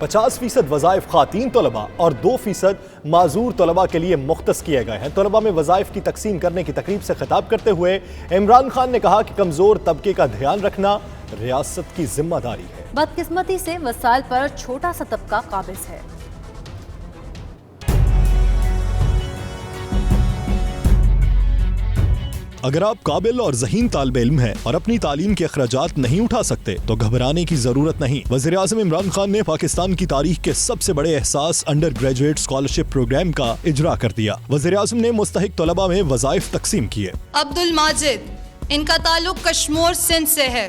50% وظائف خواتین طلباء اور 2% معذور طلباء کے لیے مختص کیے گئے ہیں۔ طلباء میں وظائف کی تقسیم کرنے کی تقریب سے خطاب کرتے ہوئے عمران خان نے کہا کہ کمزور طبقے کا دھیان رکھنا ریاست کی ذمہ داری ہے۔ بدقسمتی سے وسائل پر چھوٹا سا طبقہ قابض ہے۔ اگر آپ قابل اور ذہین طالب علم ہیں اور اپنی تعلیم کے اخراجات نہیں اٹھا سکتے تو گھبرانے کی ضرورت نہیں۔ وزیر اعظم عمران خان نے پاکستان کی تاریخ کے سب سے بڑے احساس انڈر گریجویٹ اسکالرشپ پروگرام کا اجرا کر دیا۔ وزیر اعظم نے مستحق طلباء میں وظائف تقسیم کیے۔ عبد الماجد، ان کا تعلق کشمور سندھ سے ہے۔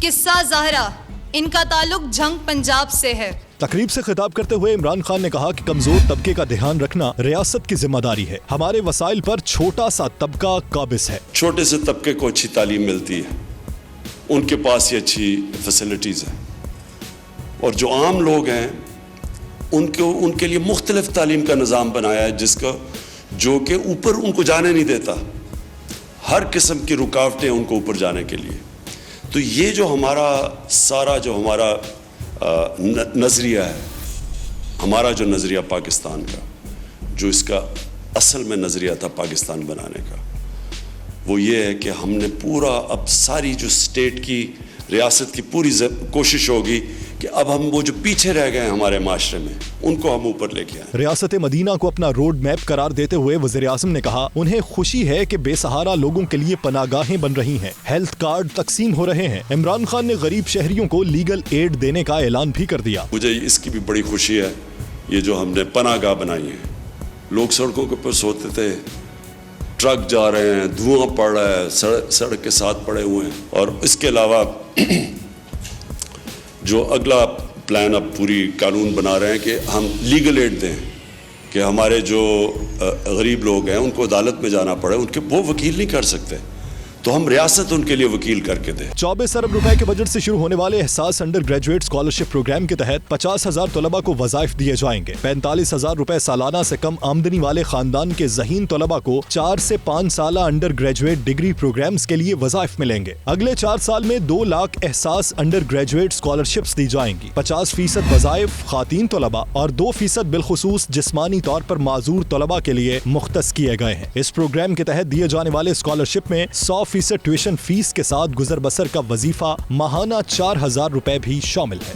قصہ زہرا، ان کا تعلق جھنگ پنجاب سے ہے۔ تقریب سے خطاب کرتے ہوئے عمران خان نے کہا کہ کمزور طبقے کا دھیان رکھنا ریاست کی ذمہ داری ہے۔ ہمارے وسائل پر چھوٹا سا طبقہ قابض ہے۔ چھوٹے سے طبقے کو اچھی تعلیم ملتی ہے، ان کے پاس یہ اچھی فیسلٹیز ہیں، اور جو عام لوگ ہیں ان کے لیے مختلف تعلیم کا نظام بنایا ہے جو کہ اوپر ان کو جانے نہیں دیتا، ہر قسم کی رکاوٹیں ان کو اوپر جانے کے لیے۔ تو یہ جو ہمارا سارا نظریہ ہے، ہمارا جو نظریہ پاکستان کا، جو اس کا اصل میں نظریہ تھا پاکستان بنانے کا، وہ یہ ہے کہ ہم نے پورا اب ساری جو اسٹیٹ کی ریاست کی پوری کوشش ہوگی کہ اب ہم وہ جو پیچھے رہ گئے ہیں ہمارے معاشرے میں ان کو ہم اوپر لے کے آئیں۔ ریاست مدینہ کو اپنا روڈ میپ قرار دیتے ہوئے وزیر اعظم نے کہا انہیں خوشی ہے کہ بے سہارا لوگوں کے لیے پناہ گاہیں بن رہی ہیں، ہیلتھ کارڈ تقسیم ہو رہے ہیں۔ عمران خان نے غریب شہریوں کو لیگل ایڈ دینے کا اعلان بھی کر دیا۔ مجھے اس کی بھی بڑی خوشی ہے، یہ جو ہم نے پناہ گاہ بنائی ہے۔ لوگ سڑکوں کے اوپر سوتے تھے، ٹرک جا رہے ہیں، دھواں پڑ رہا ہے، سڑک کے ساتھ پڑے ہوئے ہیں، اور اس کے علاوہ جو اگلا پلان اب پوری قانون بنا رہے ہیں کہ ہم لیگل ایڈ دیں، کہ ہمارے جو غریب لوگ ہیں ان کو عدالت میں جانا پڑے، ان کے وہ وکیل نہیں کر سکتے، تو ہم ریاست ان کے لیے وکیل کر کے دیں۔ 24 ارب روپے کے بجٹ سے شروع ہونے والے احساس انڈر گریجویٹ اسکالرشپ پروگرام کے تحت 50,000 طلباء کو وظائف دیے جائیں گے۔ 45,000 روپے سالانہ سے کم آمدنی والے خاندان کے ذہین طلباء کو 4 سے 5 سالہ انڈر گریجویٹ ڈگری پروگرامز کے لیے وظائف ملیں گے۔ اگلے 4 سال میں 2 لاکھ احساس انڈر گریجویٹ اسکالرشپس دی جائیں گی۔ 50% وظائف خواتین طلباء اور 2% بالخصوص جسمانی طور پر معذور طلباء کے لیے مختص کیے گئے ہیں۔ اس پروگرام کے تحت دیے جانے والے اسکالرشپ میں 100% ٹیوشن فیس کے ساتھ گزر بسر کا وظیفہ ماہانہ 4,000 روپے بھی شامل ہے۔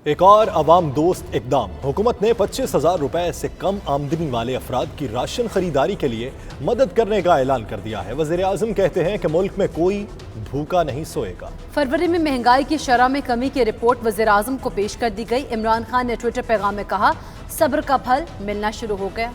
ایک اور عوام دوست اقدام، حکومت نے 25,000 روپے سے کم آمدنی والے افراد کی راشن خریداری کے لیے مدد کرنے کا اعلان کر دیا ہے۔ وزیر اعظم کہتے ہیں کہ ملک میں کوئی بھوکا نہیں سوئے گا۔ فروری میں مہنگائی کی شرح میں کمی کی رپورٹ وزیر اعظم کو پیش کر دی گئی۔ عمران خان نے ٹویٹر پیغام میں کہا صبر کا پھل ملنا شروع ہو گیا۔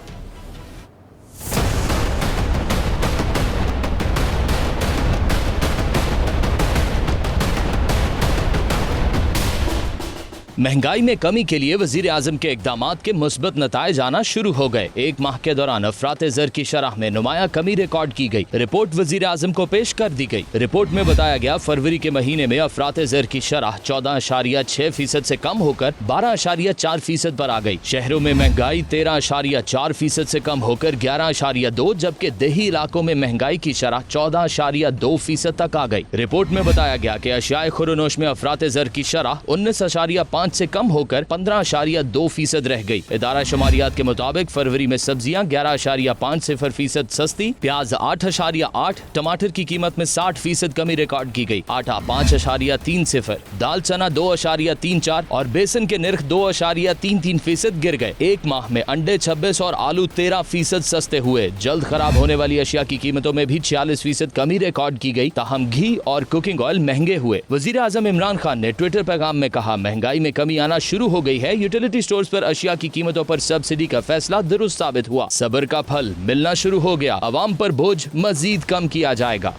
مہنگائی میں کمی کے لیے وزیر اعظم کے اقدامات کے مثبت نتائج آنا شروع ہو گئے۔ ایک ماہ کے دوران افراط زر کی شرح میں نمایاں کمی ریکارڈ کی گئی۔ رپورٹ وزیر اعظم کو پیش کر دی گئی۔ رپورٹ میں بتایا گیا فروری کے مہینے میں افراط زر کی شرح 14.6% سے کم ہو کر 12.4% پر آ گئی۔ شہروں میں مہنگائی 13.4% سے کم ہو کر 11.2، جبکہ دیہی علاقوں میں مہنگائی کی شرح 14.2% تک آ گئی۔ رپورٹ میں بتایا گیا کہ اشیاء خورنوش میں افراط زر کی شرح 19.5 سے کم ہو کر 15.2% رہ گئی۔ ادارہ شماریات کے مطابق فروری میں سبزیاں 11.50% سستی، پیاز 8.8، ٹماٹر کی قیمت میں 60% کمی ریکارڈ کی گئی، آٹا 5.30، دال چنا 2.34 اور بیسن کے نرخ 2.33% گر گئے۔ ایک ماہ میں انڈے 26 اور آلو 13% سستے ہوئے۔ جلد خراب ہونے والی اشیاء کی قیمتوں میں بھی 46% کمی ریکارڈ کی گئی، تاہم گھی اور کوکنگ آئل مہنگے ہوئے۔ وزیر اعظم عمران خان نے ٹویٹر پیغام میں کہا مہنگائی میں کمی آنا شروع ہو گئی ہے۔ یوٹیلیٹی سٹورز پر اشیاء کی قیمتوں پر سبسڈی کا فیصلہ درست ثابت ہوا۔ صبر کا پھل ملنا شروع ہو گیا۔ عوام پر بوجھ مزید کم کیا جائے گا۔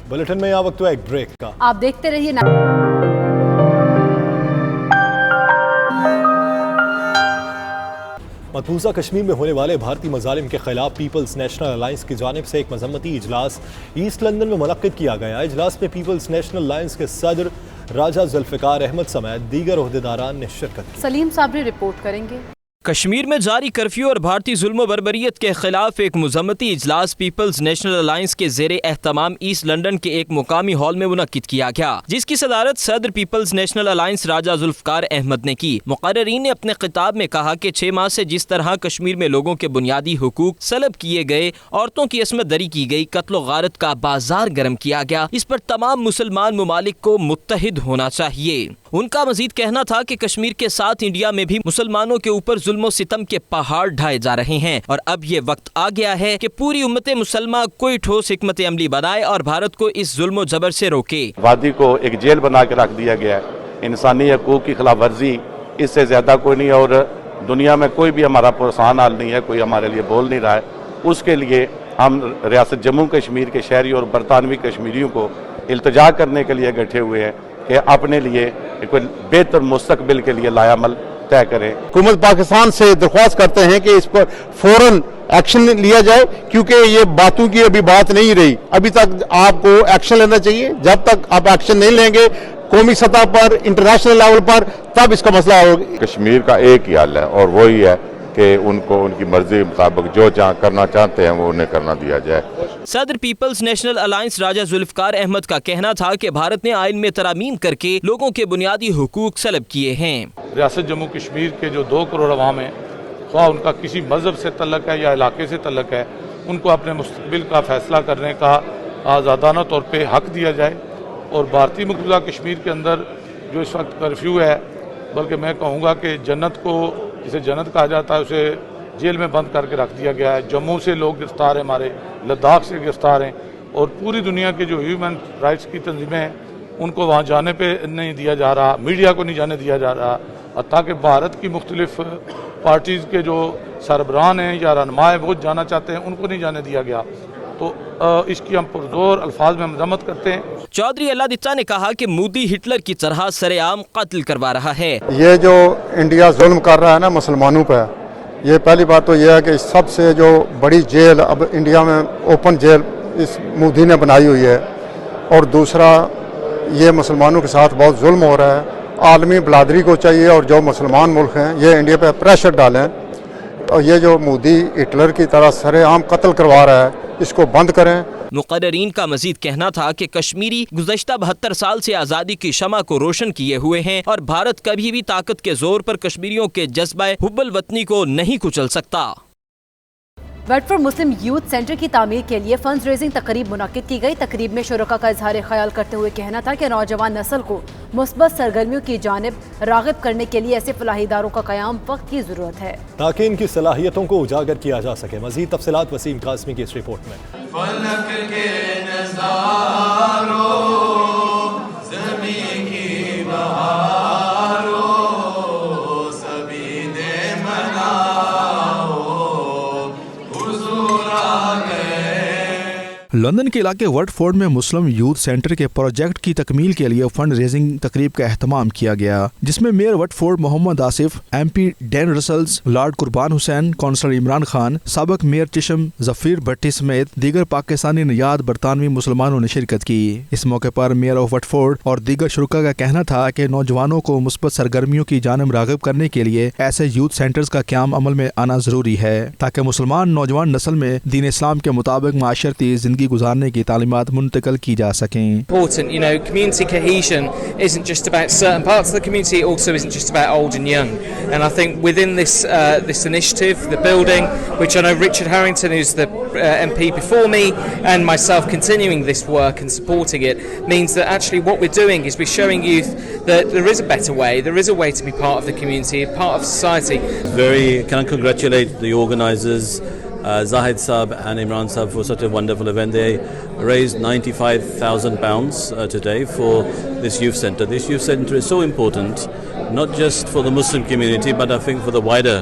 بلیٹن میں یہاں وقت ہوا ایک بریک کا۔ آپ دیکھتے رہیے مقبوضہ کشمیر میں ہونے والے بھارتی مظالم کے خلاف پیپلز نیشنل الائنس کی جانب سے ایک مذمتی اجلاس ایسٹ لندن میں منعقد کیا گیا۔ اجلاس میں پیپلز نیشنل الائنس کے صدر راجہ ذوالفقار احمد سمیت دیگر عہدیداران نے شرکت کی۔ سلیم صابری رپورٹ کریں گے۔ کشمیر میں جاری کرفیو اور بھارتی ظلم و بربریت کے خلاف ایک مذمتی اجلاس پیپلز نیشنل الائنس کے زیر اہتمام ایسٹ لندن کے ایک مقامی ہال میں منعقد کیا گیا، جس کی صدارت صدر پیپلز نیشنل الائنس راجہ ذوالفقار احمد نے کی۔ مقررین نے اپنے خطاب میں کہا کہ 6 ماہ سے جس طرح کشمیر میں لوگوں کے بنیادی حقوق سلب کیے گئے، عورتوں کی عصمت دری کی گئی، قتل و غارت کا بازار گرم کیا گیا، اس پر تمام مسلمان ممالک کو متحد ہونا چاہیے۔ ان کا مزید کہنا تھا کہ کشمیر کے ساتھ انڈیا میں بھی مسلمانوں کے اوپر ظلم و ستم کے پہاڑ ڈھائے جا رہے ہیں، اور اب یہ وقت آ گیا ہے کہ پوری امت مسلمہ کوئی ٹھوس حکمت عملی بنائے اور بھارت کو اس ظلم و جبر سے روکے۔ وادی کو ایک جیل بنا کے رکھ دیا گیا ہے، انسانی حقوق کی خلاف ورزی اس سے زیادہ کوئی نہیں، اور دنیا میں کوئی بھی ہمارا پرسان حال نہیں ہے، کوئی ہمارے لیے بول نہیں رہا ہے۔ اس کے لیے ہم ریاست جموں کشمیر کے شہری اور برطانوی کشمیریوں کو التجا کرنے کے لیے اکٹھے ہوئے ہیں کہ اپنے لیے ایک بہتر مستقبل کے لیے لائحہ عمل طے کریں۔ حکومت پاکستان سے درخواست کرتے ہیں کہ اس پر فوراً ایکشن لیا جائے، کیونکہ یہ باتوں کی ابھی بات نہیں رہی، ابھی تک آپ کو ایکشن لینا چاہیے۔ جب تک آپ ایکشن نہیں لیں گے قومی سطح پر، انٹرنیشنل لیول پر، تب اس کا مسئلہ ہوگا۔ کشمیر کا ایک ہی حل ہے اور وہی ہے کہ ان کو ان کی مرضی کے مطابق جو کرنا چاہتے ہیں وہ انہیں کرنا دیا جائے۔ صدر پیپلز نیشنل الائنس راجہ ذوالفقار احمد کا کہنا تھا کہ بھارت نے آئین میں ترامیم کر کے لوگوں کے بنیادی حقوق سلب کیے ہیں۔ ریاست جموں کشمیر کے جو 2 کروڑ عوام ہیں، خواہ ان کا کسی مذہب سے تعلق ہے یا علاقے سے تعلق ہے، ان کو اپنے مستقبل کا فیصلہ کرنے کا آزادانہ طور پہ حق دیا جائے۔ اور بھارتی مقبوضہ کشمیر کے اندر جو اس وقت کرفیو ہے، بلکہ میں کہوں گا کہ جنت کو، جسے جنت کہا جاتا ہے، اسے جیل میں بند کر کے رکھ دیا گیا ہے۔ جموں سے لوگ گرفتار ہیں، ہمارے لداخ سے گرفتار ہیں، اور پوری دنیا کے جو ہیومن رائٹس کی تنظیمیں ہیں ان کو وہاں جانے پہ نہیں دیا جا رہا، میڈیا کو نہیں جانے دیا جا رہا، حتیٰ کہ بھارت کی مختلف پارٹیز کے جو سربراہ ہیں یا رہنما ہیں وہ جانا چاہتے ہیں، ان کو نہیں جانے دیا گیا۔ تو اس کی ہم پرزور الفاظ میں مذمت کرتے ہیں۔ چودھری اللہ دتا نے کہا کہ مودی ہٹلر کی طرح سر عام قتل کروا رہا ہے۔ یہ جو انڈیا ظلم کر رہا ہے نا مسلمانوں پہ، یہ پہلی بات تو یہ ہے کہ سب سے جو بڑی جیل اب انڈیا میں اوپن جیل اس مودی نے بنائی ہوئی ہے، اور دوسرا یہ مسلمانوں کے ساتھ بہت ظلم ہو رہا ہے۔ عالمی برادری کو چاہیے اور جو مسلمان ملک ہیں یہ انڈیا پہ پریشر ڈالیں، اور یہ جو مودی ہٹلر کی طرح سر عام قتل کروا رہا ہے اس کو بند کریں۔ مقررین کا مزید کہنا تھا کہ کشمیری گزشتہ 72 سال سے آزادی کی شمع کو روشن کیے ہوئے ہیں، اور بھارت کبھی بھی طاقت کے زور پر کشمیریوں کے جذبہ حب الوطنی کو نہیں کچل سکتا۔ ویٹفورڈ مسلم یوتھ سینٹر کی تعمیر کے لیے فنڈز ریزنگ تقریب منعقد کی گئی۔ تقریب میں شرکاء کا اظہار خیال کرتے ہوئے کہنا تھا کہ نوجوان نسل کو مثبت سرگرمیوں کی جانب راغب کرنے کے لیے ایسے فلاحی اداروں کا قیام وقت کی ضرورت ہے تاکہ ان کی صلاحیتوں کو اجاگر کیا جا سکے۔ مزید تفصیلات وسیم قاسمی کی اس رپورٹ میں۔ فلک کے نظاروں، زمین کی بہاروں، سبھی دے مناؤ، حضور آ گئے۔ لندن کے علاقے وٹفورڈ میں مسلم یوتھ سینٹر کے پروجیکٹ کی تکمیل کے لیے فنڈ ریزنگ تقریب کا اہتمام کیا گیا، جس میں میئر وٹفورڈ محمد آصف، ایم پی ڈین رسلز، لارڈ قربان حسین، کونسلر عمران خان، سابق میئر چشم ظفیر بھٹی سمیت دیگر پاکستانی نژاد برطانوی مسلمانوں نے شرکت کی۔ اس موقع پر میئر آف وٹفورڈ اور دیگر شرکاء کا کہنا تھا کہ نوجوانوں کو مثبت سرگرمیوں کی جانب راغب کرنے کے لیے ایسے یوتھ سینٹرز کا قیام عمل میں آنا ضروری ہے، تاکہ مسلمان نوجوان نسل میں دین اسلام کے مطابق معاشرتی زندگی گزارنے کی تعلیمات منتقل کی جا سکیں۔ Important, you know, community cohesion isn't just about certain parts of the community, it also isn't just about old and young. And I think within this initiative, the building, which I know Richard Harrington, who's the MP before me, and myself continuing this work and supporting it, means that actually what we're doing is we're showing youth that there is a better way, there is a way to be part of the community, part of society. Can I congratulate the organisers, Zahid Saab and Imran Saab, for such a wonderful event. They raised £95,000 today for this youth centre. This youth centre is so important, not just for the Muslim community, but I think for the wider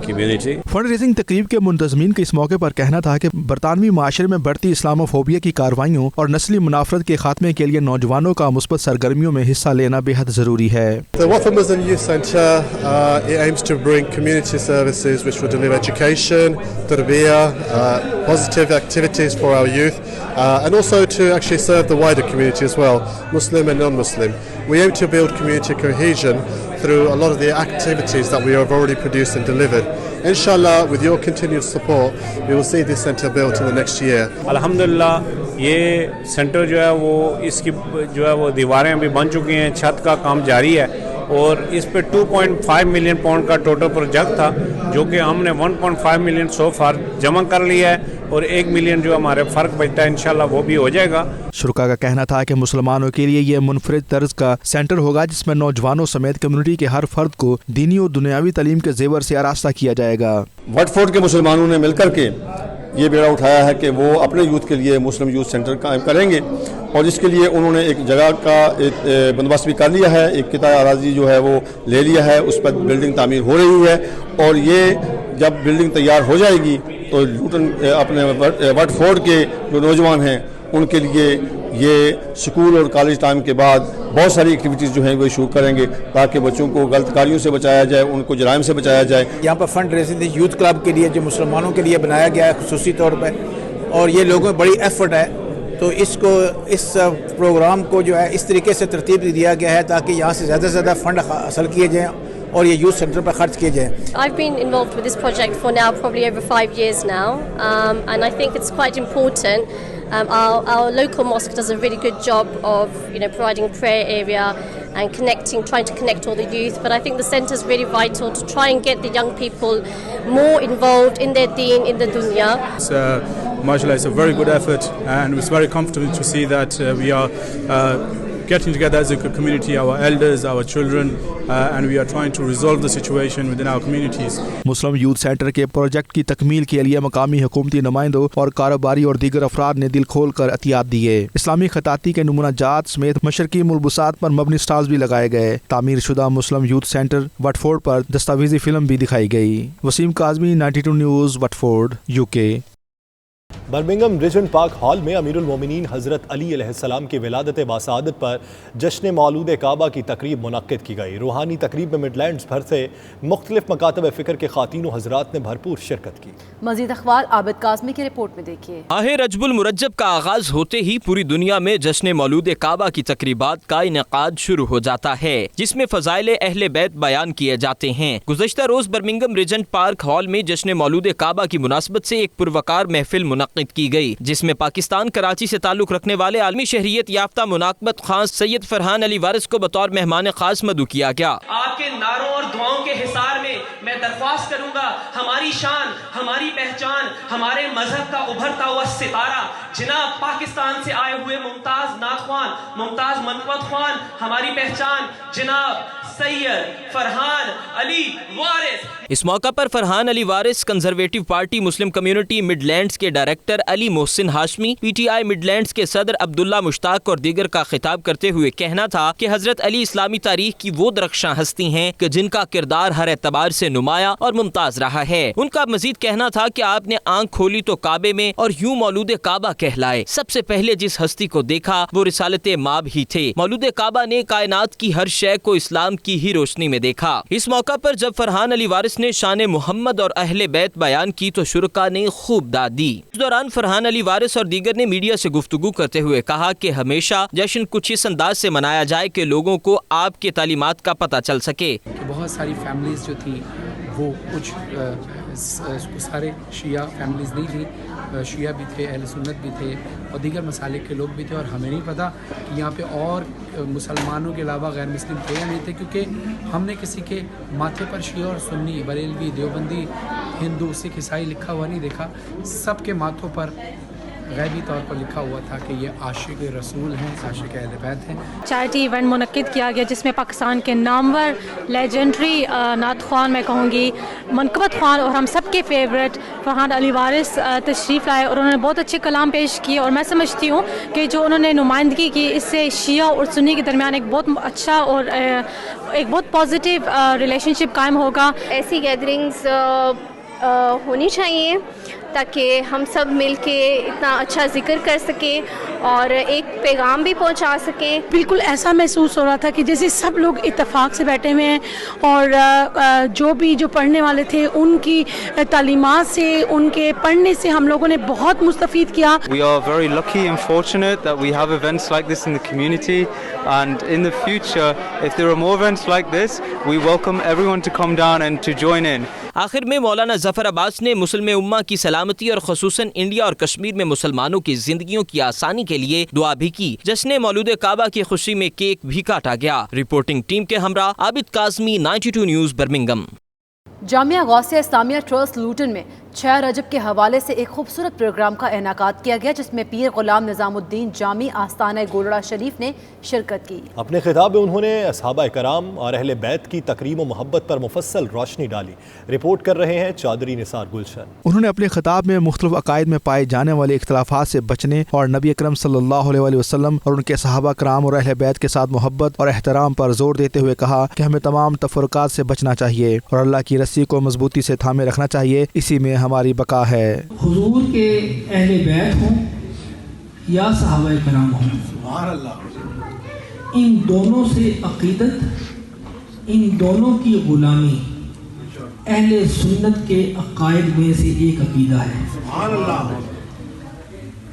community. Fund raising تقریب کے منتظمین کا اس موقع پر کہنا تھا کہ برطانوی معاشرے میں بڑھتی اسلاموفوبیا کی کارروائیوں اور نسلی منافرت کے خاتمے کے لیے نوجوانوں کا مثبت سرگرمیوں میں حصہ لینا بے حد ضروری ہے۔ The Watford Muslim Youth Centre it aims to bring community services which will deliver education, tarbiyah, positive activities for our youth, and also to actually serve the wider community as well, Muslim and non-Muslim. we aim to build community cohesion through a lot of the activities that we have already produced and delivered. Inshallah, with your continued support, we will see this centre built in the next year. Alhamdulillah, یہ centre جو ہے وہ اس کی جو ہے وہ دیواریں بھی بن چکی ہیں, چھت کا کام جاری ہے, اور اس پہ 2.5 ملین پاؤنڈ کا ٹوٹل پروجیکٹ تھا, جو کہ ہم نے 1.5 ملین سو فار جمع کر لیا ہے, اور 1 ملین جو ہمارے فرق بچتا ہے انشاءاللہ وہ بھی ہو جائے گا. شرکا کا کہنا تھا کہ مسلمانوں کے لیے یہ منفرد طرز کا سینٹر ہوگا جس میں نوجوانوں سمیت کمیونٹی کے ہر فرد کو دینی اور دنیاوی تعلیم کے زیور سے آراستہ کیا جائے گا. وٹ فورڈ کے مسلمانوں نے مل کر کے یہ بیڑا اٹھایا ہے کہ وہ اپنے یوتھ کے لیے مسلم یوتھ سینٹر قائم کریں گے, اور اس کے لیے انہوں نے ایک جگہ کا بندوبست بھی کر لیا ہے, ایک قطعہ اراضی جو ہے وہ لے لیا ہے, اس پر بلڈنگ تعمیر ہو رہی ہے, اور یہ جب بلڈنگ تیار ہو جائے گی تو لوٹن اپنے وٹ فورڈ کے جو نوجوان ہیں ان کے لیے یہ اسکول اور کالج ٹائم کے بعد بہت ساری ایکٹیویٹیز جو ہیں وہ شروع کریں گے تاکہ بچوں کو غلط کاریوں سے بچایا جائے, ان کو جرائم سے بچایا جائے. یہاں پر فنڈ ریزنگ یوتھ کلب کے لیے جو مسلمانوں کے لیے بنایا گیا ہے خصوصی طور پہ, اور یہ لوگوں میں بڑی ایفرٹ ہے, تو اس پروگرام کو جو ہے اس طریقے سے ترتیب دیا گیا ہے تاکہ یہاں سے زیادہ سے زیادہ فنڈ حاصل کیے جائیں اور یہ یوتھ سینٹر پر خرچ کیے جائیں. I've been involved with this project for now probably over 5 years now, and I think it's quite important. Our local mosque does a really good job of providing a prayer area and trying to connect all the youth, but I think the centre is really vital to try and get the young people more involved in their deen, in the dunya. MashaAllah, it's a very good effort, and it's very comfortable to see that we are getting together as a community, our elders, our children, and we are trying to resolve the situation within our communities. Muslim Youth centre کے project کی تکمیل کے لیے مقامی حکومتی نمائندوں اور کاروباری اور دیگر افراد نے دل کھول کر عطیات دیے. اسلامی خطاطی کے نمونہ جات سمیت مشرقی ملبوسات پر مبنی سٹالز بھی لگائے گئے. تعمیر شدہ Muslim Youth Centre Watford پر دستاویزی فلم بھی دکھائی گئی. Wasim Kazmi, 92 news, Watford, UK. Birmingham Regent Park hall میں امیر المومنین حضرت علی علیہ السلام کی ولادت باسعادت پر جشن مولود کعبہ کی تقریب منعقد کی گئی. روحانی تقریب میں مڈ لینڈز بھر سے مختلف مکاتب فکر کے خواتین و حضرات نے بھرپور شرکت کی. مزید اخبار عابد قاسمی کی رپورٹ میں دیکھیے. ماہ رجب المرجب کا آغاز ہوتے ہی پوری دنیا میں جشن مولود کعبہ کی تقریبات کا انعقاد شروع ہو جاتا ہے جس میں فضائل اہل بیت بیان کیے جاتے ہیں. گزشتہ روز برمنگھم ریجنٹ پارک ہال میں جشن مولود کعبہ کی مناسبت سے ایک پروقار محفل منعقد کی گئی جس میں پاکستان کراچی سے تعلق رکھنے والے عالمی شہریت یافتہ مناقبت خان سید فرحان علی وارث کو بطور مہمان خاص مدعو کیا گیا. آپ کے نعروں اور دعاؤں کے حصار میں درخواست کروں گا ہماری شان، ہماری پہچان، ہمارے مذہب کا ابھرتا ہوا ستارہ جناب پاکستان سے آئے ہوئے ممتاز نعت خوان، ممتاز منقبت خوان، ہماری پہچان جناب سید فرحان علی وارث. اس موقع پر فرحان علی وارث کنزرویٹو پارٹی مسلم کمیونٹی مڈ لینڈز کے ڈائریکٹر علی محسن ہاشمی، PTI مڈ لینڈز کے صدر عبداللہ مشتاق اور دیگر کا خطاب کرتے ہوئے کہنا تھا کہ حضرت علی اسلامی تاریخ کی وہ درخشاں ہستی ہیں کہ جن کا کردار ہر اعتبار سے نمایاں اور ممتاز رہا ہے. ان کا مزید کہنا تھا کہ آپ نے آنکھ کھولی تو کعبے میں اور یوں مولود کعبہ کہلائے. سب سے پہلے جس ہستی کو دیکھا وہ رسالت مآب ہی تھے. مولود کعبہ نے کائنات کی ہر شے کو اسلام کی ہی روشنی میں دیکھا. اس موقع پر جب فرحان علی وارث نے شان محمد اور اہل بیت بیان کی تو شرکا نے خوب داد دی. اس دوران فرحان علی وارث اور دیگر نے میڈیا سے گفتگو کرتے ہوئے کہا کہ ہمیشہ جشن کچھ اس انداز سے منایا جائے کہ لوگوں کو آپ کے تعلیمات کا پتہ چل سکے. بہت ساری فیملیز جو تھی وہ کچھ سارے شیعہ فیملیز نہیں تھی، شیعہ بھی تھے، اہل سنت بھی تھے اور دیگر مسالک کے لوگ بھی تھے، اور ہمیں نہیں پتہ کہ یہاں پہ اور مسلمانوں کے علاوہ غیر مسلم تھے یا نہیں تھے، کیونکہ ہم نے کسی کے ماتھے پر شیعہ اور سنی، بریلوی، دیوبندی، ہندو، سکھ، عیسائی لکھا ہوا نہیں دیکھا. سب کے ماتھوں پر غیبی طور پر لکھا ہوا تھا کہ یہ عاشق رسول ہیں، عاشق اہل بیت ہیں. چیریٹی ایونٹ منعقد کیا گیا جس میں پاکستان کے نامور لیجنڈری نعت خوان میں کہوں گی منقبت خوان اور ہم سب کے فیوریٹ فرحان علی وارث تشریف لائے اور انہوں نے بہت اچھے کلام پیش کیے. اور میں سمجھتی ہوں کہ جو انہوں نے نمائندگی کی اس سے شیعہ اور سنی کے درمیان ایک بہت اچھا اور ایک بہت پازیٹیو ریلیشن شپ قائم ہوگا. ایسی گیدرنگز ہونی چاہیے تاکہ ہم سب مل کے اتنا اچھا ذکر کر سکیں اور ایک پیغام بھی پہنچا سکیں. بالکل ایسا محسوس ہو رہا تھا کہ جیسے سب لوگ اتفاق سے بیٹھے ہوئے ہیں اور جو پڑھنے والے تھے ان کی تعلیمات سے, ان کے پڑھنے سے ہم لوگوں نے بہت مستفید کیا. We are very lucky and fortunate that we have events like this in the community, and in the future if there are more events like this we welcome everyone to come down and to join in. آخر میں مولانا ظفر عباس نے مسلم امہ کی سلامتی اور خصوصاً India اور کشمیر میں مسلمانوں کی زندگیوں کی آسانی کے لیے دعا بھی کی. جشن مولود کعبہ کی خوشی میں کیک بھی کاٹا گیا. رپورٹنگ ٹیم کے ہمراہ عابد کاظمی، 92 نیوز برمنگم. جامعہ غوثیہ اسلامیہ ٹرسٹ لوٹن میں 6 رجب کے حوالے سے ایک خوبصورت پروگرام کا انعقاد کیا گیا جس میں پیر غلام نظام الدین جامی آستانہ گولڑا شریف نے شرکت کی. اپنے خطاب میں انہوں نے اصحابہ کرام اور اہل بیت کی تکریم و محبت پر مفصل روشنی ڈالی. رپورٹ کر رہے ہیں چودھری نثار گلشن. انہوں نے اپنے خطاب میں مختلف عقائد میں پائے جانے والے اختلافات سے بچنے اور نبی اکرم صلی اللہ علیہ وسلم اور ان کے صحابہ کرام اور اہل بیت کے ساتھ محبت اور احترام پر زور دیتے ہوئے کہا کہ ہمیں تمام تفرقات سے بچنا چاہیے اور اللہ کی رسی کو مضبوطی سے تھامے رکھنا چاہیے. اسی میں ہماری بقا ہے. حضور کے اہل بیت ہوں یا صحابہ کرام ہوں، سبحان اللہ، ان دونوں سے عقیدت، ان دونوں کی غلامی اہل سنت کے عقائد میں سے ایک عقیدہ ہے. سبحان اللہ.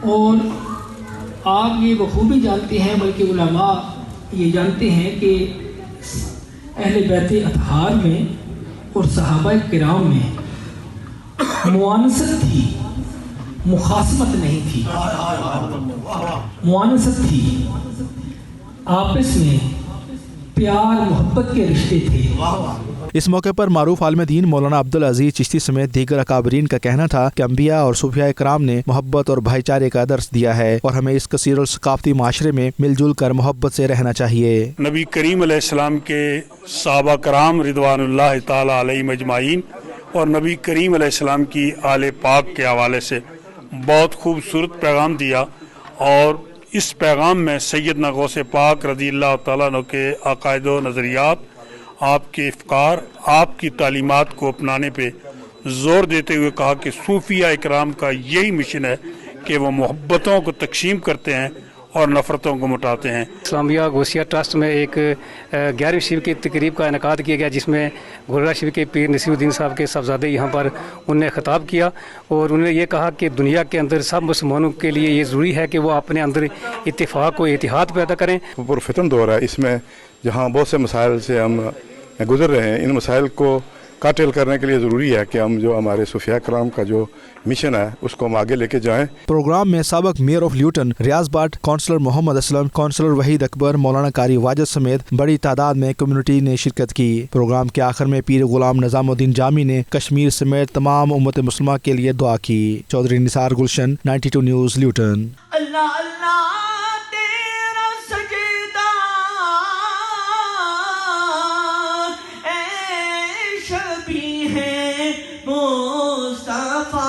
اور آپ یہ بخوبی جانتے ہیں، بلکہ علماء یہ جانتے ہیں کہ اہل بیت اطہار میں اور صحابہ کرام میں موانست تھی، مخاصمت نہیں تھی. موانست تھی، آپس میں پیار محبت کے رشتے تھے. اس موقع پر معروف عالم دین مولانا عبدالعزیز چشتی سمیت دیگر اکابرین کا کہنا تھا کہ انبیاء اور صوفیاء کرام نے محبت اور بھائی چارے کا درس دیا ہے اور ہمیں اس کثیر الثقافتی معاشرے میں مل جل کر محبت سے رہنا چاہیے. نبی کریم علیہ السلام کے صحابہ کرام رضوان اللہ تعالی علیہم اجمعین اور نبی کریم علیہ السلام کی آل پاک کے حوالے سے بہت خوبصورت پیغام دیا، اور اس پیغام میں سیدنا غوث پاک رضی اللہ تعالیٰ عنہ کے عقائد و نظریات، آپ کے افکار، آپ کی تعلیمات کو اپنانے پہ زور دیتے ہوئے کہا کہ صوفیہ اکرام کا یہی مشن ہے کہ وہ محبتوں کو تقسیم کرتے ہیں اور نفرتوں کو مٹاتے ہیں. اسلامیہ غوثیہ ٹرسٹ میں ایک 11ویں شب کی تقریب کا انعقاد کیا گیا جس میں گولڑا شریف کے پیر نصیر الدین صاحب کے صاحبزادے یہاں پر انہوں نے خطاب کیا اور انہوں نے یہ کہا کہ دنیا کے اندر سب مسلمانوں کے لیے یہ ضروری ہے کہ وہ اپنے اندر اتفاق و اتحاد پیدا کریں. پرفتن دور ہے، اس میں جہاں بہت سے مسائل سے ہم گزر رہے ہیں، ان مسائل کو کاٹل کرنے کے لیے ضروری ہے کہ ہم جو ہمارے صوفیاء کرام کا جو مشن ہے اس کو ہم آگے لے کے جائیں. پروگرام میں سابق mayor of Luton Riaz Butt, councillor Muhammad Aslam, councillor Waheed Akbar, مولانا قاری واجد سمیت بڑی تعداد میں کمیونٹی نے شرکت کی. پروگرام کے آخر میں پیر غلام نظام الدین جامی نے کشمیر سمیت تمام امت مسلمہ کے لیے دعا کی. چودھری نثار گلشن، 92 نیوز لیوٹن. اللہ اللہ تیرا سجدہ اے شبیہ مصطفیٰ.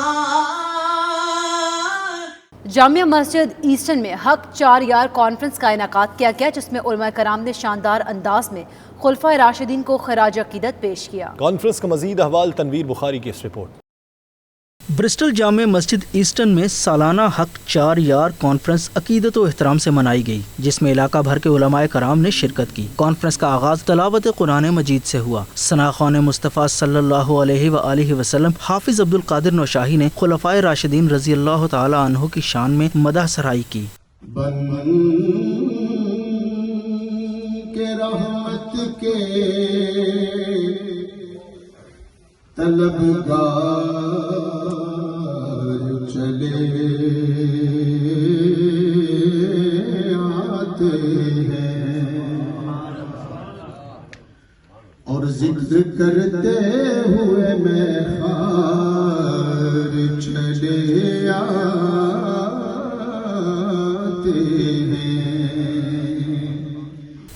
جامعہ مسجد ایسٹرن میں حق 4 یار کانفرنس کا انعقاد کیا گیا جس میں علماء کرام نے شاندار انداز میں خلفائے راشدین کو خراج عقیدت پیش کیا. کانفرنس کا مزید احوال تنویر بخاری کی اس report. Bristol Jama Masjid eastern میں سالانہ حق 4 یار کانفرنس عقیدت و احترام سے منائی گئی جس میں علاقہ بھر کے علماء کرام نے شرکت کی. کانفرنس کا آغاز تلاوت قرآن مجید سے ہوا. ثنا خوان مصطفیٰ صلی اللہ علیہ وآلہ وسلم حافظ عبد القادر نوشاہی نے خلفائے راشدین رضی اللہ تعالی عنہ کی شان میں مدح سرائی کی. رحمت کے طلبگار چلے آتے ہیں اور ذکر کرتے ہوئے میں خار چلے آتے ہیں.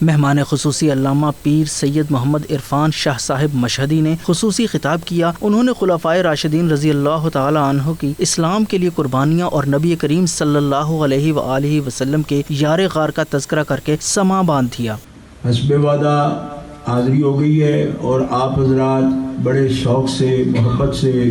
مہمان خصوصی علامہ پیر سید محمد عرفان شاہ صاحب مشہدی نے خصوصی خطاب کیا. انہوں نے خلفائے راشدین رضی اللہ تعالی عنہ کی اسلام کے لیے قربانیاں اور نبی کریم صلی اللہ علیہ وآلہ وسلم کے یار غار کا تذکرہ کر کے سما باندھ دیا. حسب وعدہ حاضری ہو گئی ہے اور آپ حضرات بڑے شوق سے محبت سے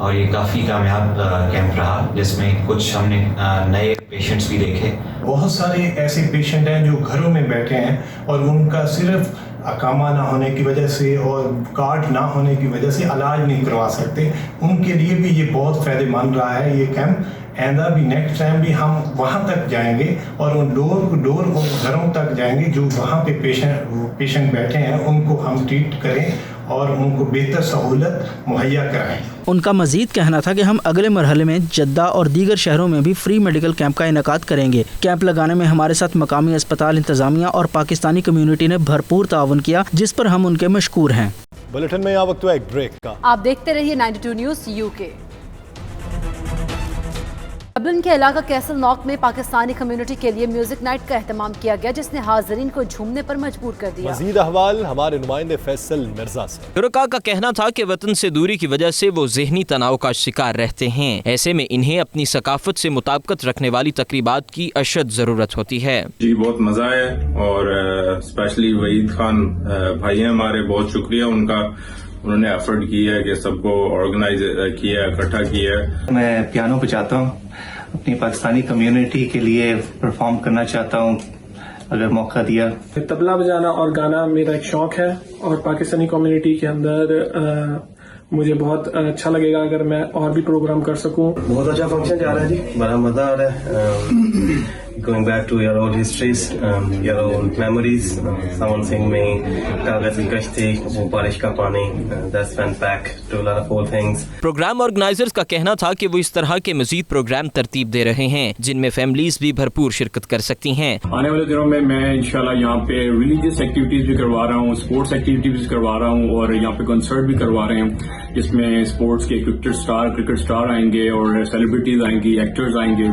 اور یہ کافی کامیاب کیمپ رہا جس میں کچھ ہم نے نئے پیشنٹس بھی دیکھے. بہت سارے ایسے پیشنٹ ہیں جو گھروں میں بیٹھے ہیں اور ان کا صرف اقامہ نہ ہونے کی وجہ سے اور کارڈ نہ ہونے کی وجہ سے علاج نہیں کروا سکتے. ان کے لیے بھی یہ بہت فائدہ مند رہا ہے یہ کیمپ. آئندہ بھی نیکسٹ ٹائم بھی ہم وہاں تک جائیں گے اور ان ڈور گھروں تک جائیں گے جو وہاں پہ پیشنٹ بیٹھے ہیں, ان کو ہم ٹریٹ کریں اور ان کو بہتر سہولت مہیا کرائیں. ان کا مزید کہنا تھا کہ ہم اگلے مرحلے میں جدہ اور دیگر شہروں میں بھی فری میڈیکل کیمپ کا انعقاد کریں گے. کیمپ لگانے میں ہمارے ساتھ مقامی اسپتال انتظامیہ اور پاکستانی کمیونٹی نے بھرپور تعاون کیا جس پر ہم ان کے مشکور ہیں. بلیٹن میں وقت ہوا ایک بریک کا. آپ دیکھتے رہیے 92 نیوز UK. ڈبلن کے علاقہ کیسل ناک میں پاکستانی کمیونٹی کے لیے میوزک نائٹ کا اہتمام کیا گیا جس نے حاضرین کو جھومنے پر مجبور کر دیا. مزید احوال ہمارے نمائندے فیصل مرزا سے. شرکاء کا کہنا تھا کہ وطن سے دوری کی وجہ سے وہ ذہنی تناؤ کا شکار رہتے ہیں. ایسے میں انہیں اپنی ثقافت سے مطابقت رکھنے والی تقریبات کی اشد ضرورت ہوتی ہے. جی بہت مزہ ہے اور اسپیشلی وحید خان بھائی ہیں ہمارے, بہت شکریہ ان کا. انہوں نے ایفرٹ کیا ہے کہ سب کو آرگنائز کیا ہے, اکٹھا کیا ہے. میں پیانو بجاتا ہوں, اپنی پاکستانی کمیونٹی کے لیے پرفارم کرنا چاہتا ہوں اگر موقع دیا. طبلہ بجانا اور گانا میرا ایک شوق ہے اور پاکستانی کمیونٹی کے اندر مجھے بہت اچھا لگے گا اگر میں اور بھی پروگرام کر سکوں. بہت اچھا فنکشن جا رہا ہے جی, بڑا مزہ آ رہا ہے. Going back to your old histories, your old memories. Someone sing me Kagaz ki kashti, wo barish ka pani. That's went back to a lot of old things. Programme organisers کا کہنا تھا کہ وہ اس طرح کے مزید پروگرام ترتیب دے رہے ہیں جن میں فیملیز بھی بھرپور شرکت کر سکتی ہیں. آنے والے دنوں میں انشاءاللہ یہاں پہ ریلیجیس ایکٹیویٹیز بھی کروا رہا ہوں, اسپورٹس ایکٹیویٹیز کروا رہا ہوں اور یہاں پہ کنسرٹ بھی کروا رہے ہیں جس میں اسپورٹس کے کرکٹ اسٹار آئیں گے اور سیلیبریٹیز آئیں گی, ایکٹرز آئیں گے.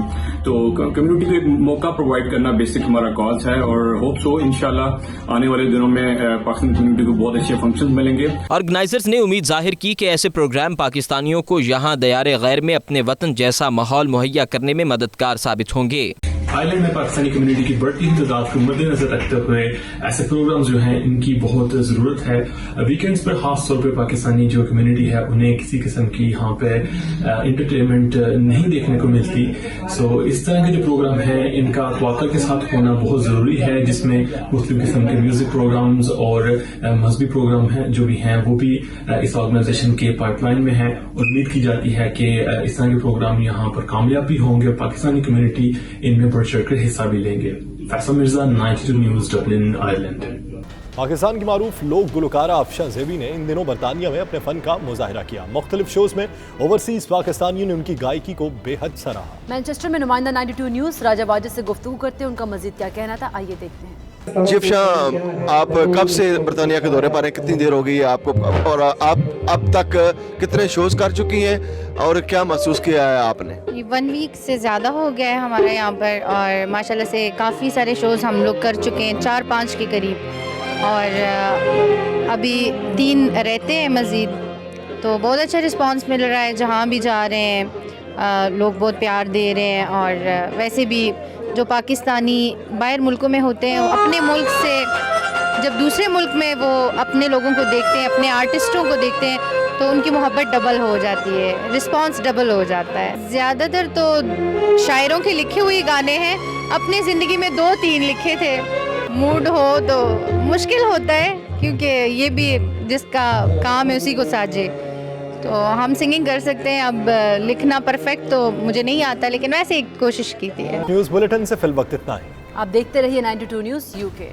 تو کمیونٹی کو ایک موقع پرووائڈ کرنا بیسک ہمارا کاز ہے اور ہوپ سو انشاءاللہ آنے والے دنوں میں پاکستانی کمیونٹی کو بہت اچھے فنکشن ملیں گے. آرگنائزرز نے امید ظاہر کی کہ ایسے پروگرام پاکستانیوں کو یہاں دیار غیر میں اپنے وطن جیسا ماحول مہیا کرنے میں مددگار ثابت ہوں گے. آئرلینڈ میں پاکستانی کمیونٹی کی بڑھتی ہوئی تعداد کو مد نظر رکھتے ہوئے ایسے پروگرامز جو ہیں ان کی بہت ضرورت ہے. ویکینڈز پر خاص طور پہ پاکستانی جو کمیونٹی ہے انہیں کسی قسم کی یہاں پہ انٹرٹینمنٹ نہیں دیکھنے کو ملتی. سو اس طرح کے جو پروگرام ہیں ان کا تواتر کے ساتھ ہونا بہت ضروری ہے جس میں مختلف قسم کے میوزک پروگرامز اور مذہبی پروگرام ہیں جو بھی ہیں وہ بھی اس آرگنائزیشن کے پائپ لائن میں ہیں. امید کی جاتی ہے کہ اس طرح کے پروگرام یہاں پر کامیاب بھی ہوں گے, پاکستانی کمیونٹی ان میں بڑھ چڑھ کر حصہ بھی لیں گے. Faisal Mirza, 92 news, Dublin, Ireland. Pakistan کی معروف لوک گلوکارہ افشاں زیبی نے ان دنوں برطانیہ میں اپنے فن کا مظاہرہ کیا. مختلف شوز میں اوورسیز پاکستانیوں نے ان کی گائیکی کو بے حد سراہا. مینچسٹر میں نمائندہ 92 نیوز راجہ واجد سے گفتگو کرتے ہیں, ان کا مزید کیا کہنا تھا آئیے دیکھتے ہیں. جی افشاں, آپ کب سے برطانیہ کے دورے پر ہیں, کتنی دیر ہو گئی ہے آپ کو, اور آپ اب تک کتنے شوز کر چکی ہیں اور کیا محسوس کیا ہے آپ نے؟ 1 ویک سے زیادہ ہو گیا ہے ہمارے یہاں پر اور ماشاءاللہ سے کافی سارے شوز ہم لوگ کر چکے ہیں, 4-5 کے قریب, اور ابھی 3 رہتے ہیں مزید. تو بہت اچھا رسپانس مل رہا ہے, جہاں بھی جا رہے ہیں لوگ بہت پیار دے رہے ہیں. اور ویسے بھی جو پاکستانی باہر ملکوں میں ہوتے ہیں اپنے ملک سے جب دوسرے ملک میں وہ اپنے لوگوں کو دیکھتے ہیں, اپنے آرٹسٹوں کو دیکھتے ہیں تو ان کی محبت ڈبل ہو جاتی ہے, رسپانس ڈبل ہو جاتا ہے. زیادہ تر تو شاعروں کے لکھے ہوئے گانے ہیں, اپنی زندگی میں 2-3 لکھے تھے. موڈ ہو تو مشکل ہوتا ہے کیونکہ یہ بھی جس کا کام ہے اسی کو ساجے. تو ہم سنگنگ کر سکتے ہیں, اب لکھنا پرفیکٹ تو مجھے نہیں آتا لیکن ویسے ایک کوشش کی تھی. نیوز بلیٹن سے فی الوقت اتنا ہی. آپ دیکھتے رہیے 92 نیوز UK.